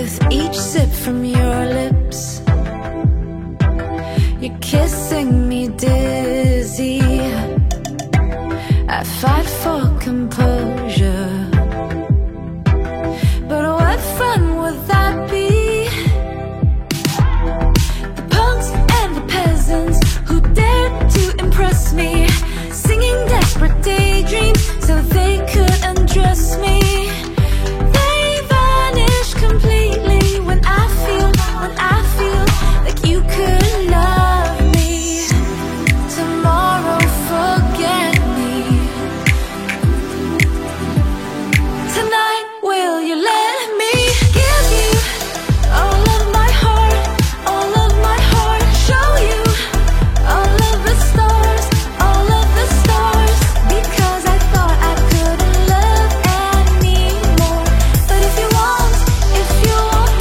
with each sip from your lips. You're kissing me dizzy. I fight for composure, but what fun would that be? The punks and the peasants who dared to impress me, singing desperate daydreams so they could undress me. They vanish completely when I feel like you could love me. Tomorrow forget me. Tonight will you let me give you all of my heart, all of my heart, show you all of the stars, all of the stars, because I thought I couldn't love anymore. But if you want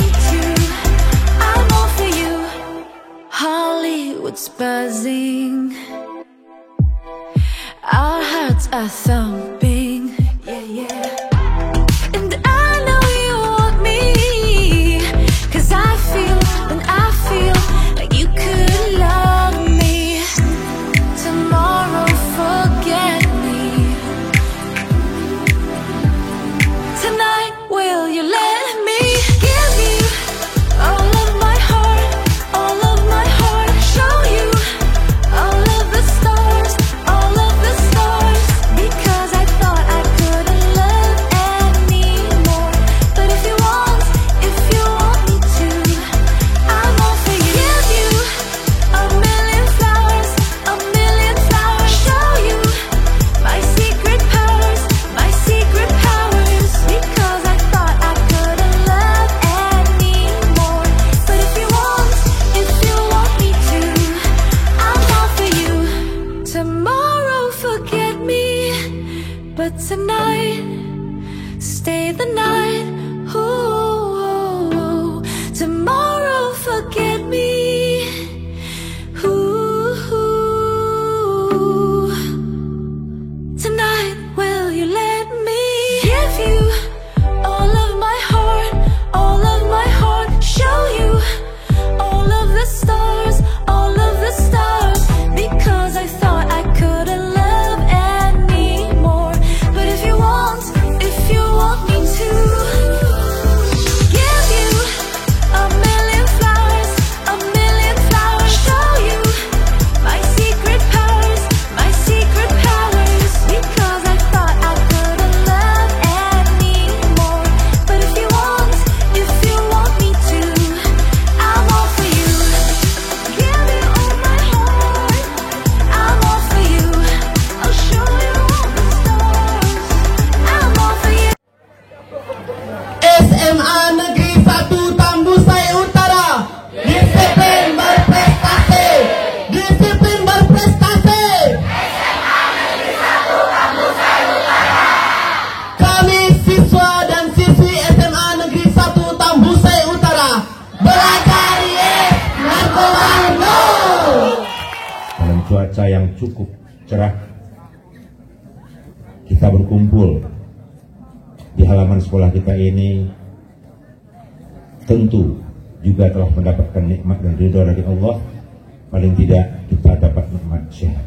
me to, I'm all for you. Hollywood's buzzing, our hearts are thumping, yeah, yeah. And I know you want me, 'cause I feel like you could love me. Tomorrow forget me. Tonight will you let me give you all of my heart, all of my heart, show you all of the stars, all of the stars, because I thought I couldn't love anymore. But if you want me to, I'm all for you. Give you a million flowers, show you my secret powers, because I thought I couldn't love anymore. But if you want me to, I'm all for you. Tomorrow forget me, but tonight stay the night. Ooh, tomorrow forget me. Ooh, tonight will you let me give you all of my heart, all of my heart, show you all of the stars, because I thought I couldn't love anymore. But if you want me to, give you a million flowers, show you my secret powers, because I thought I couldn't love anymore. But if you want me to, I'm all for you. Give you all my heart, I'm all for you. I'll show you all the stars, I'm all for you. SMA Negeri 1 Tambusai Utara, disiplin berprestasi, disiplin berprestasi. Kami siswa dan siswi SMA Negeri 1 Tambusai Utara belajar narkoba. Dalam cuaca yang cukup cerah, kita berkumpul di halaman sekolah kita ini, tentu juga telah mendapatkan nikmat dan ridho dari Allah. Paling tidak kita dapat nikmat sehat.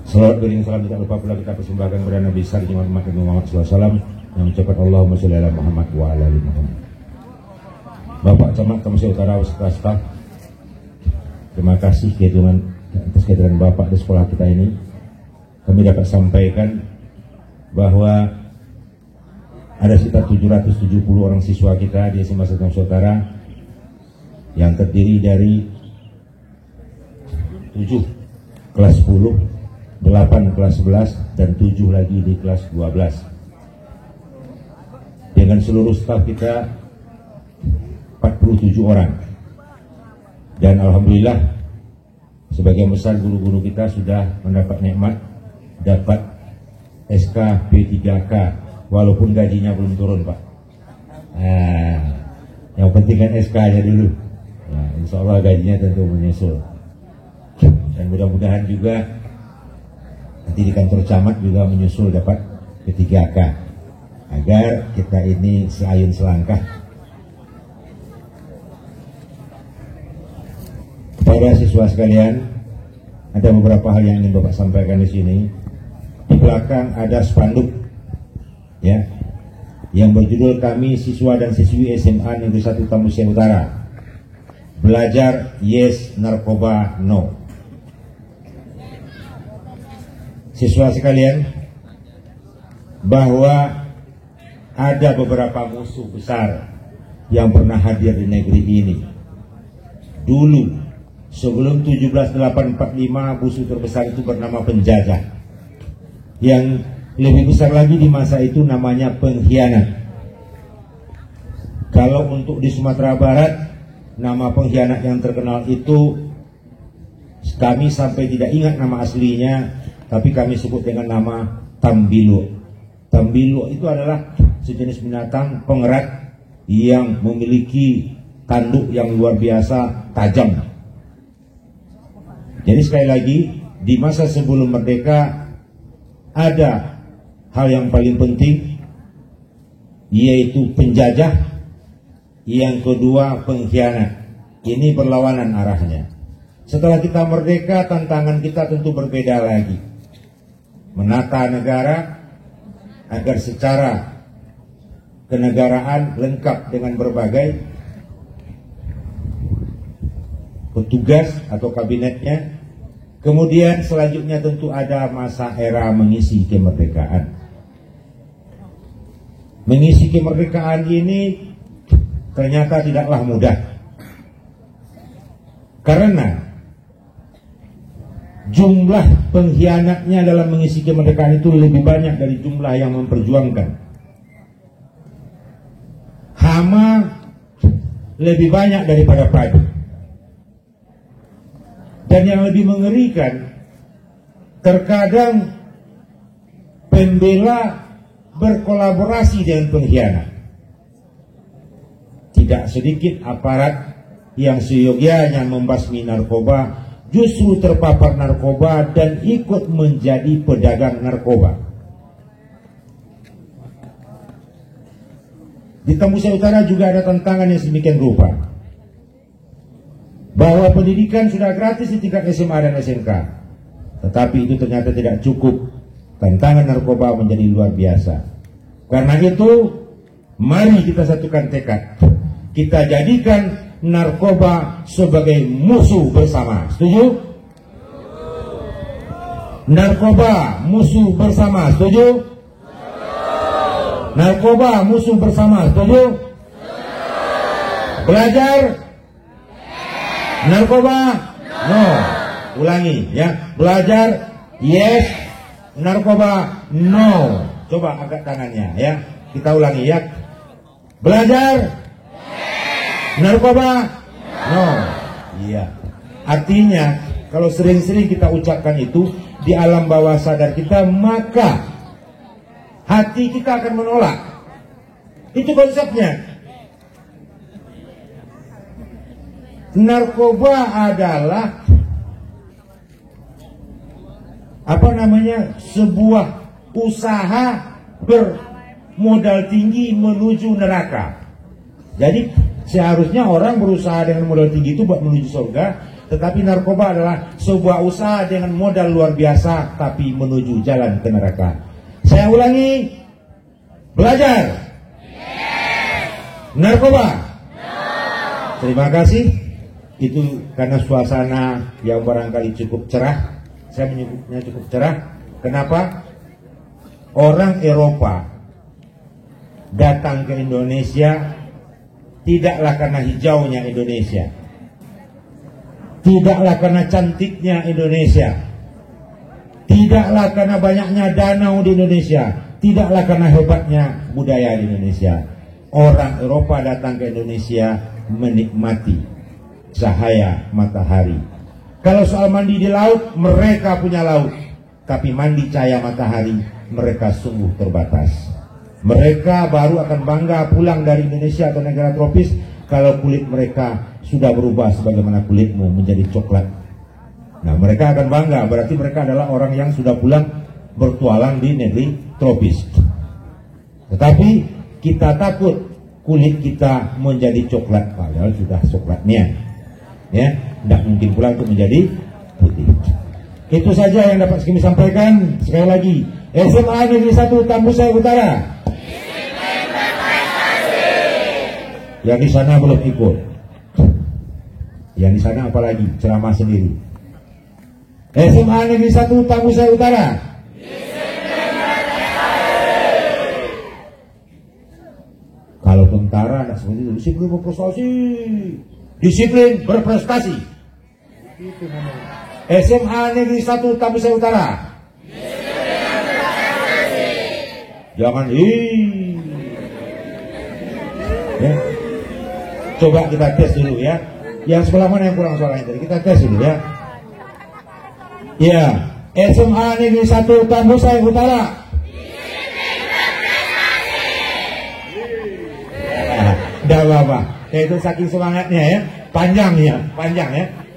Salawat beriring salam tidak lupa pula kita persembahkan kepada Nabi besar Muhammad SAW yang mengucapkan Allahumma sholli ala Muhammad wa ala ali Muhammad. Bapak Camat Tambusai Utara beserta staf, terima kasih atas kehadiran Bapak di sekolah kita ini. Kami dapat sampaikan bahwa ada sekitar 770 orang siswa kita di SMA Tambusai Utara yang terdiri dari 7 kelas 10, 8 kelas 11, dan 7 lagi di kelas 12. Dengan seluruh staf kita 47 orang. Dan alhamdulillah sebagian besar guru-guru kita sudah mendapat nikmat, dapat SK P3K walaupun gajinya belum turun, Pak. Yang penting kan SK-nya dulu. Insya Allah gajinya tentu menyusul. Dan mudah-mudahan juga nanti di kantor camat juga menyusul dapat P3K. agar kita ini seayun selangkah. Kepada siswa sekalian, ada beberapa hal yang ingin Bapak sampaikan di sini. Di belakang ada spanduk, ya, yang berjudul kami siswa dan siswi SMA Negeri 1 Tambusai Utara. Belajar yes, narkoba no. Siswa sekalian, bahwa ada beberapa musuh besar yang pernah hadir di negeri ini. Dulu, sebelum 17845, musuh terbesar itu bernama penjajah. Yang lebih besar lagi di masa itu namanya pengkhianat. Kalau untuk di Sumatera Barat, nama pengkhianat yang terkenal itu kami sampai tidak ingat nama aslinya, tapi kami sebut dengan nama Tambilo. Tambilo itu adalah sejenis binatang pengerat yang memiliki tanduk yang luar biasa tajam. Jadi sekali lagi, di masa sebelum merdeka ada hal yang paling penting, yaitu penjajah. Yang kedua pengkhianat. Ini berlawanan arahnya. Setelah kita merdeka, tantangan kita tentu berbeda lagi. Menata negara agar secara kenegaraan lengkap dengan berbagai petugas atau kabinetnya. Kemudian selanjutnya tentu ada masa era mengisi kemerdekaan. Mengisi kemerdekaan ini ternyata tidaklah mudah, karena jumlah pengkhianatnya dalam mengisi kemerdekaan itu lebih banyak dari jumlah yang memperjuangkan. Hama lebih banyak daripada padu. Dan yang lebih mengerikan, terkadang pembela berkolaborasi dengan pengkhianat. Tidak sedikit aparat yang seyogianya membasmi narkoba justru terpapar narkoba dan ikut menjadi pedagang narkoba. Di Tambusai Utara juga ada tantangan yang sedemikian rupa, bahwa pendidikan sudah gratis di tingkat SMA dan SMK, tetapi itu ternyata tidak cukup. Tantangan narkoba menjadi luar biasa. Karena itu, mari kita satukan tekad. Kita jadikan narkoba sebagai musuh bersama. Setuju? Narkoba musuh bersama. Setuju? Narkoba musuh bersama. Setuju? Belajar? Narkoba? No. Ulangi ya. Belajar? Yes. Narkoba? No. Coba angkat tangannya ya. Kita ulangi ya. Belajar? Narkoba? No. Iya. Artinya kalau sering-sering kita ucapkan itu di alam bawah sadar kita, maka hati kita akan menolak. Itu konsepnya. Narkoba adalah sebuah usaha bermodal tinggi menuju neraka. Jadi seharusnya orang berusaha dengan modal tinggi itu buat menuju surga, tetapi narkoba adalah sebuah usaha dengan modal luar biasa tapi menuju jalan ke neraka. Saya ulangi, belajar? Narkoba? Terima kasih. Itu karena suasana yang barangkali cukup cerah. Saya menyebutnya cukup cerah. Kenapa? Orang Eropa datang ke Indonesia tidaklah karena hijaunya Indonesia, tidaklah karena cantiknya Indonesia, tidaklah karena banyaknya danau di Indonesia, tidaklah karena hebatnya budaya di Indonesia. Orang Eropa datang ke Indonesia menikmati cahaya matahari. Kalau soal mandi di laut, mereka punya laut, tapi mandi cahaya matahari mereka sungguh terbatas. Mereka baru akan bangga pulang dari Indonesia atau negara tropis kalau kulit mereka sudah berubah sebagaimana kulitmu menjadi coklat. Nah, mereka akan bangga, berarti mereka adalah orang yang sudah pulang bertualang di negeri tropis. Tetapi kita takut kulit kita menjadi coklat, padahal sudah coklatnya. Ya, tidak mungkin pula untuk menjadi putih. Itu saja yang dapat kami sampaikan. Sekali lagi, SMA Negeri 1 Tambusai Utara. Yang di sana belum ikut. Yang di sana apalagi ceramah sendiri. SMA Negeri 1 Tambusai Utara. Kalau tentara tidak seperti itu, disiplin berprestasi, disiplin berprestasi. Itu namanya. SMA Negeri 1 Tambusai Utara. Jangan ya. Coba kita tes dulu ya. Yang sebelah mana yang kurang suaranya tadi? Kita tes dulu ya. Ya, SMA Negeri 1 Tambusai Utara. Dah apa? Itu saking semangatnya ya, panjang ya.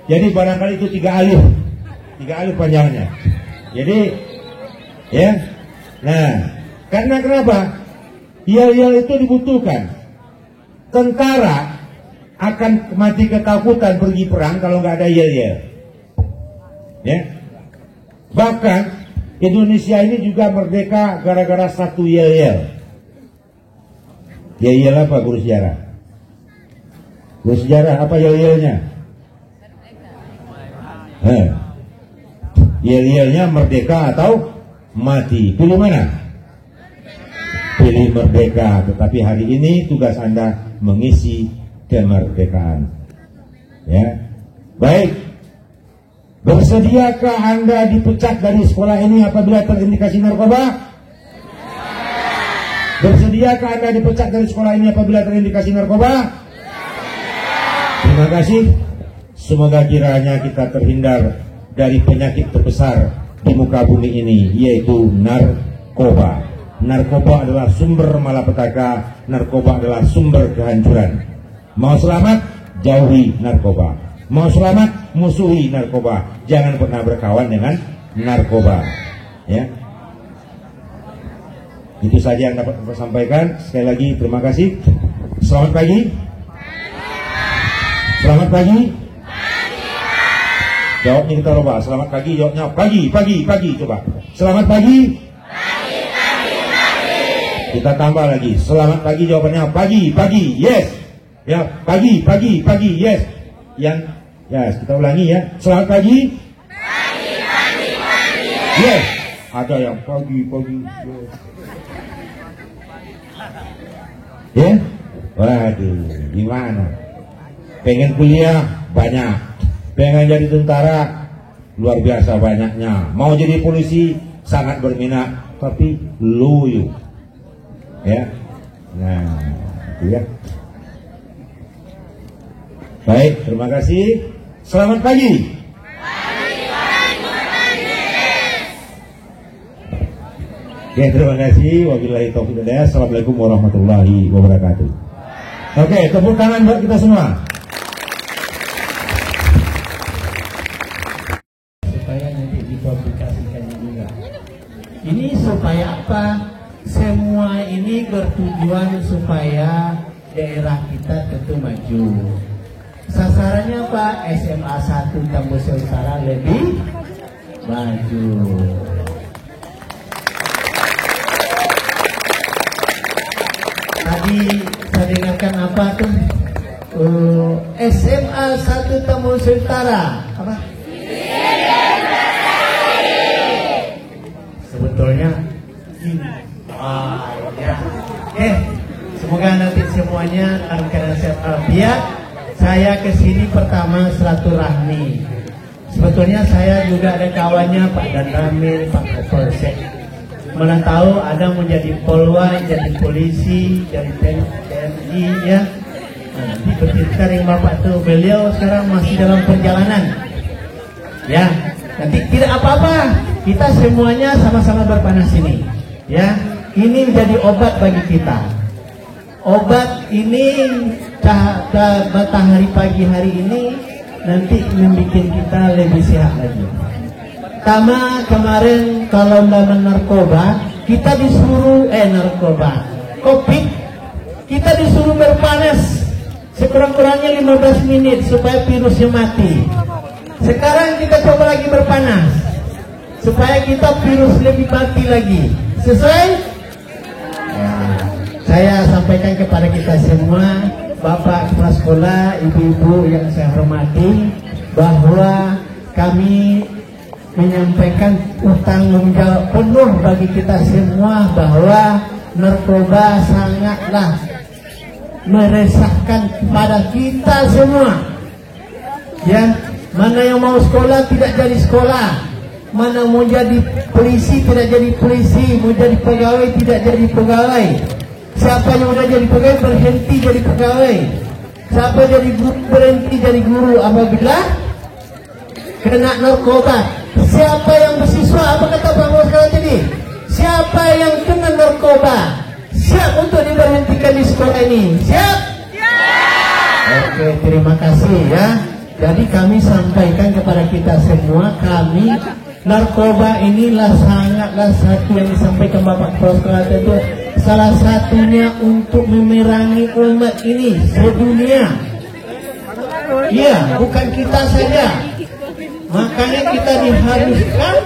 Jadi barangkali itu 3 alif panjangnya. Jadi, ya. Nah, karena kenapa? Yel-yel itu dibutuhkan. Tentara akan mati ketakutan pergi perang kalau nggak ada yel-yel. Ya. Bahkan Indonesia ini juga merdeka gara-gara satu yel-yel. Yel-yel apa guru sejarah? Guru sejarah apa yel-yelnya? Yel-yelnya merdeka atau mati. Pilih mana? Pilih merdeka. Tetapi hari ini tugas Anda mengisi kemerdekaan. Ya, baik. Bersediakah Anda dipecat dari sekolah ini apabila terindikasi narkoba? Bersediakah Anda dipecat dari sekolah ini apabila terindikasi narkoba? Terima kasih. Semoga kiranya kita terhindar dari penyakit terbesar di muka bumi ini, yaitu narkoba. Narkoba adalah sumber malapetaka, narkoba adalah sumber kehancuran. Mau selamat, jauhi narkoba. Mau selamat, musuhi narkoba. Jangan pernah berkawan dengan narkoba. Ya. Itu saja yang dapat saya sampaikan. Sekali lagi terima kasih. Selamat pagi. Selamat pagi. Jawabnya kita coba. Selamat pagi, jawabnya pagi. Coba. Selamat pagi. Kita tambah lagi. Selamat pagi, jawabannya pagi. Yes. Ya, pagi. Yes. Yang yes, kita ulangi ya. Selamat pagi. Yes. Ada yang pagi. Yes. Ya, waduh, gimana? Pengen kuliah banyak, pengen jadi tentara luar biasa banyaknya, mau jadi polisi sangat berminat, tapi loyo, ya. Nah, itu ya. Baik, terima kasih. Selamat pagi. Oke, terima kasih. Wabillahi taufiq wal hidayah. Assalamualaikum warahmatullahi wabarakatuh. Oke, tepuk tangan buat kita semua. Supaya nanti dipublikasikannya juga. Ini supaya apa? Semua ini bertujuan supaya daerah kita tentu maju. Sasarannya apa? SMA 1 Tambusai Utara lebih maju. Tadi saya dengarkan apa tuh? SMA 1 Tambusai Utara apa? Sebetulnya ini. Ya. Semoga nanti semuanya dalam keadaan sehat walafiat. Saya kesini pertama silaturahmi. Sebetulnya saya juga ada kawannya Pak Danramil, Pak Kapolsek. Mana tahu ada menjadi polwan, jadi polisi, jadi TNI ya. Nanti bercerita dengan Bapak tuh, beliau sekarang masih dalam perjalanan. Ya, nanti tidak apa-apa. Kita semuanya sama-sama berpanas ini. Ya, ini menjadi obat bagi kita. Obat ini matahari pagi hari ini nanti membuat kita lebih sehat lagi. Kemarin kalau lawan narkoba kita disuruh narkoba COVID, kita disuruh berpanas sekurang-kurangnya 15 menit supaya virusnya mati. Sekarang kita coba lagi berpanas supaya kita virus lebih mati lagi. Sesuai? Ya, saya sampaikan kepada kita semua, Bapak Kepala Sekolah, Ibu-ibu yang saya hormati, bahwa kami menyampaikan tanggung jawab penuh bagi kita semua bahwa narkoba sangatlah meresahkan kepada kita semua. Ya, mana yang mau sekolah tidak jadi sekolah, mana mau jadi polisi tidak jadi polisi, mau jadi pegawai tidak jadi pegawai. Siapa yang udah jadi pegawai berhenti jadi pegawai, siapa jadi guru berhenti jadi guru apabila kena narkoba. Siapa yang bersiswa, apa kata Pak Bos sekarang tadi? Siapa yang kena narkoba siap untuk diberhentikan di sekolah ini? Siap? Oke, terima kasih ya. Jadi kami sampaikan kepada kita semua, kami narkoba inilah sangatlah satu yang disampaikan Bapak Kepala Sekolah itu salah satunya untuk memerangi umat ini sedunia. Iya, bukan kita saja. Makanya kita diharuskan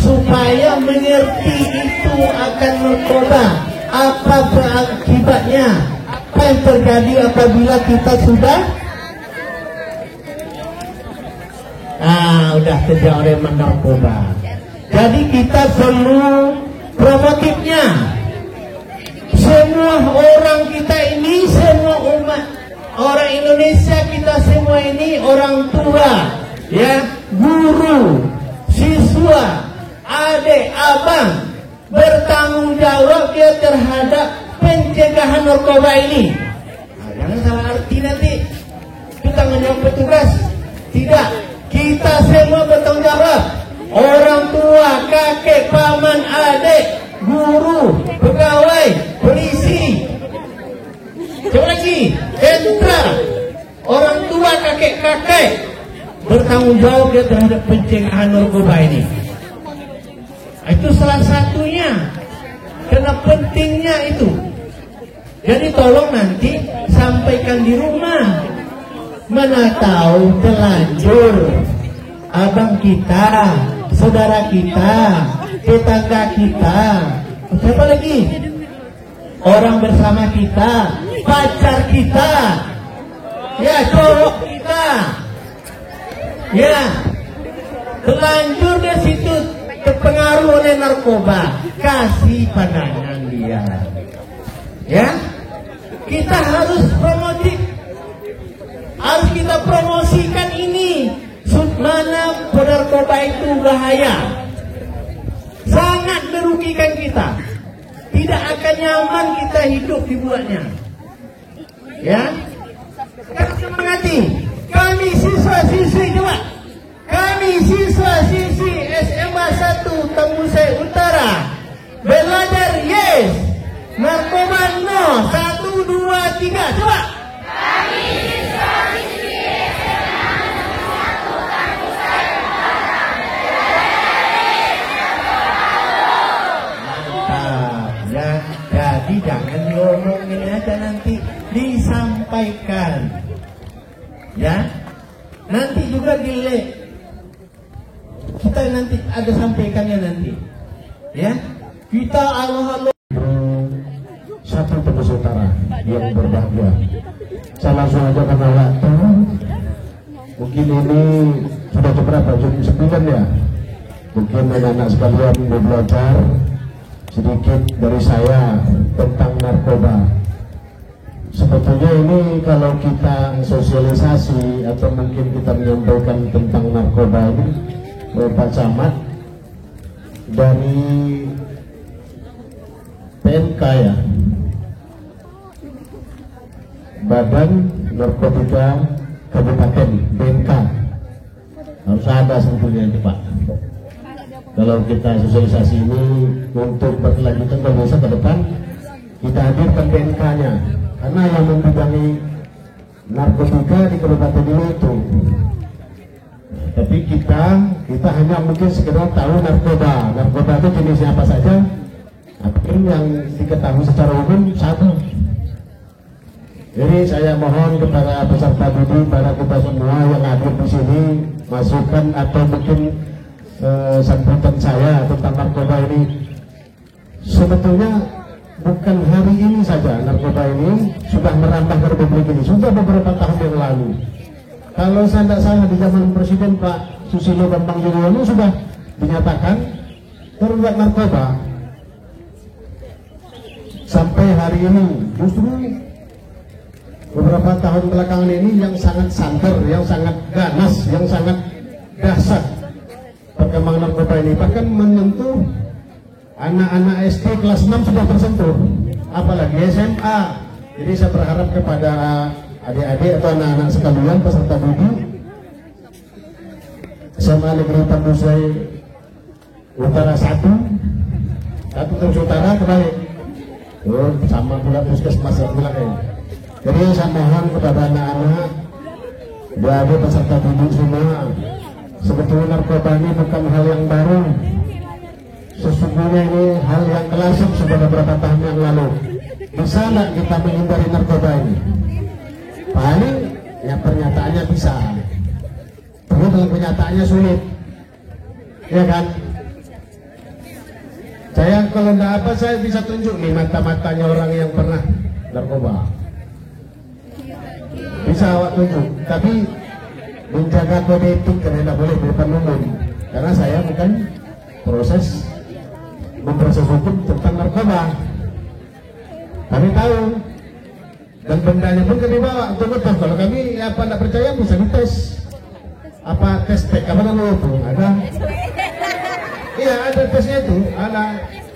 supaya mengerti itu akan narkoba, apa akibatnya, apa yang terjadi apabila kita sudah udah terjadi oleh narkoba. Jadi kita perlu promotifnya. Semua orang kita ini, semua umat orang Indonesia, kita semua ini orang tua, ya, guru, siswa, adik, abang, bertanggung jawab dia terhadap pencegahan narkoba ini. Jangan salah arti nanti itu tanggung jawab petugas. Tidak, kita semua bertanggung jawab. Orang tua, kakek, paman, adik, guru, pegawai, polisi. Coba lagi, sentra, orang tua, kakek-kakek bertanggung jawab dia terhadap pencegahan narkoba ini. Itu salah satunya, karena pentingnya itu. Jadi tolong nanti sampaikan di rumah. Mana tahu terlanjur abang kita, saudara kita, tetangga kita, siapa lagi? Orang bersama kita, pacar kita, ya, cowok kita. Ya, terlanjur di situ terpengaruh oleh narkoba, kasih pandangan dia. Ya, kita harus promosi, harus kita promosikan ini. Mana narkoba itu bahaya, sangat merugikan kita, tidak akan nyaman kita hidup dibuatnya. Ya, kita semangati. Kami siswa-siswi coba. Kami siswa-siswi SMA 1 Tembusai Utara. Belajar yes. Narkoba no. 1, 2, 3. Coba. Kami siswa-siswi SMA 1 Tembusai Utara. Belajar yes. Narkoba no. Mantap ya. Jadi jangan diomongin aja, nanti disampaikan. Ya, nanti juga kita nanti ada sampaikannya nanti. Ya, kita Allah satu Tembus Utara yang berbahagia. Saya langsung aja karena waktu. Mungkin ini sudah jam berapa? Jam 9 ya. Mungkin anak-anak sekalian mau belajar sedikit dari saya tentang narkoba. Sebetulnya ini kalau kita sosialisasi atau mungkin kita menyampaikan tentang narkoba ini, Pak Camat dari PNK ya, Badan Narkotika Kabupaten BNK, harus ada sebetulnya itu Pak. Kalau kita sosialisasi ini untuk berkelanjutan, kalau bisa ke depan kita hadirkan BNK-nya. Karena yang membidangi narkotika di kabupaten ini itu. Tapi kita hanya mungkin sekedar tahu narkoba itu jenisnya apa saja. Mungkin yang diketahui secara umum satu. Jadi saya mohon kepada peserta didik, para kita semua yang hadir di sini, masukan atau mungkin sambutan saya tentang narkoba ini. Sebetulnya bukan hari ini saja narkoba ini sudah merambah ke Republik ini, sudah beberapa tahun yang lalu. Kalau saya tidak salah di zaman Presiden Pak Susilo Bambang Yudhoyono sudah dinyatakan terlibat narkoba. Sampai hari ini justru beberapa tahun belakangan ini yang sangat santer, yang sangat ganas, yang sangat dahsyat perkembangan narkoba ini, bahkan menyentuh anak-anak SD kelas 6 sudah tersentuh, apalagi SMA. Jadi saya berharap kepada adik-adik atau anak-anak sekalian peserta didik SMA Negeri Tambusai Utara 1 terus utara kebalik, sama pula puskesmas belakang. Jadi saya mohon kepada anak-anak, adik peserta didik semua, sebetulnya narkoba ini bukan hal yang baru. Sesungguhnya ini hal yang klasik sudah beberapa tahun yang lalu. Bisa nggak kita menghindari narkoba ini? Paling ya pernyataannya bisa, tapi dalam kenyataannya sulit, ya kan? Saya kalau nggak apa, saya bisa tunjuk nih mata-matanya orang yang pernah narkoba. Bisa awak tunjuk, tapi menjaga kode etik karena tidak boleh di depan umum. Karena saya bukan memproses hukum tentang narkoba. Kami tahu dan bendanya pun kami bawa untuk betul. Kalau kami apa tidak percaya bisa dites. Apa tes tek apa namanya itu ada? Iya ada tesnya itu. Ada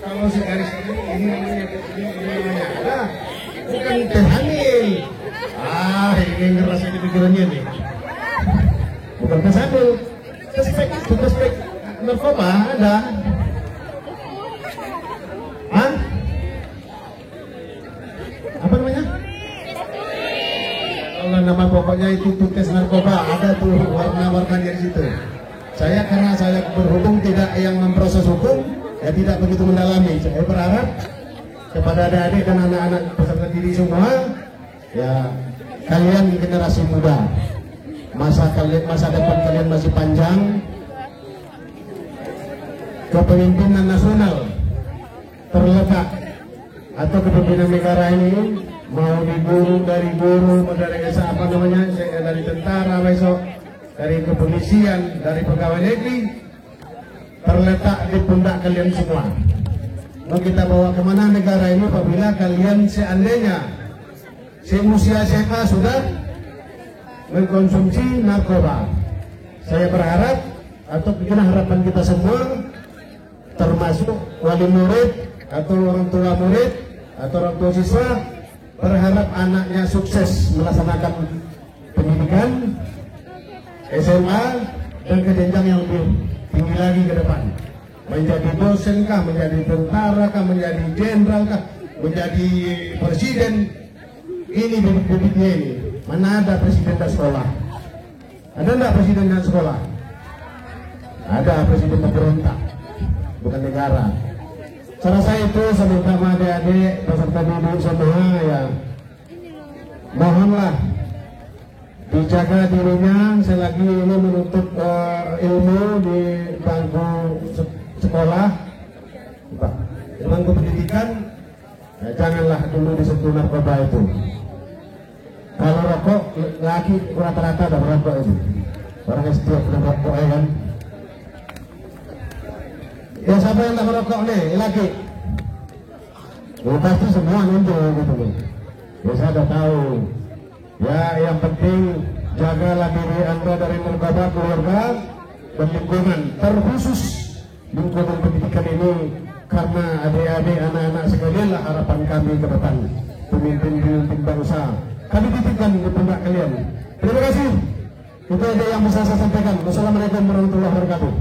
kalau segaris ini namanya ada. Bukan tes hamil. Ini ngerasa di pikirannya nih. Bukan tes hamil. Tes spek narkoba ada. Hah? Apa namanya? Kalau nama pokoknya itu tes narkoba, ada tuh warna-warnanya di situ. Karena saya berhubung tidak yang memproses hukum, ya tidak begitu mendalami. Saya berharap kepada adik-adik dan anak-anak peserta didik semua, ya kalian generasi muda, masa depan kalian masih panjang. Kepemimpinan nasional terletak atau kepemimpinan negara ini mau dari guru, dari tentara besok, dari kepolisian, dari pegawai negeri, terletak di pundak kalian semua. Mau kita bawa kemana negara ini apabila kalian seandainya seusia SMA sudah mengkonsumsi narkoba. Saya berharap atau bikin harapan kita semua, termasuk wali murid atau orang tua murid atau orang tua siswa, berharap anaknya sukses melaksanakan pendidikan SMA dan ke jenjang yang lebih tinggi lagi ke depan, menjadi dosen kah, menjadi tentara kah, menjadi jenderal kah, menjadi presiden. Ini bibit-bibitnya ini. Mana ada presiden dan sekolah? Ada enggak presiden dan sekolah? Ada presiden pemberontak, bukan negara. Cara saya itu sama adik-adik peserta didik semua, ya mohonlah dijaga dirinya selagi ini menuntut ilmu di bangku sekolah, di bangku pendidikan, ya, janganlah dulu disentuh narkoba itu. Kalau rokok, laki rata-rata ada merokok itu. Orang setiap merokok ya kan. Ya siapa yang tak merokok nih, laki? Ya pasti semua nunjuk gitu loh. Ya saya sudah tahu. Ya yang penting jagalah diri Anda dari narkoba, keluarga dan lingkungan, terkhusus lingkungan pendidikan ini, karena adik-adik anak-anak sekalian lah harapan kami ke depan, pemimpin bangsa. Kami titipkan di pundak kalian. Terima kasih. Itu aja yang bisa saya sampaikan. Wassalamualaikum warahmatullahi wabarakatuh.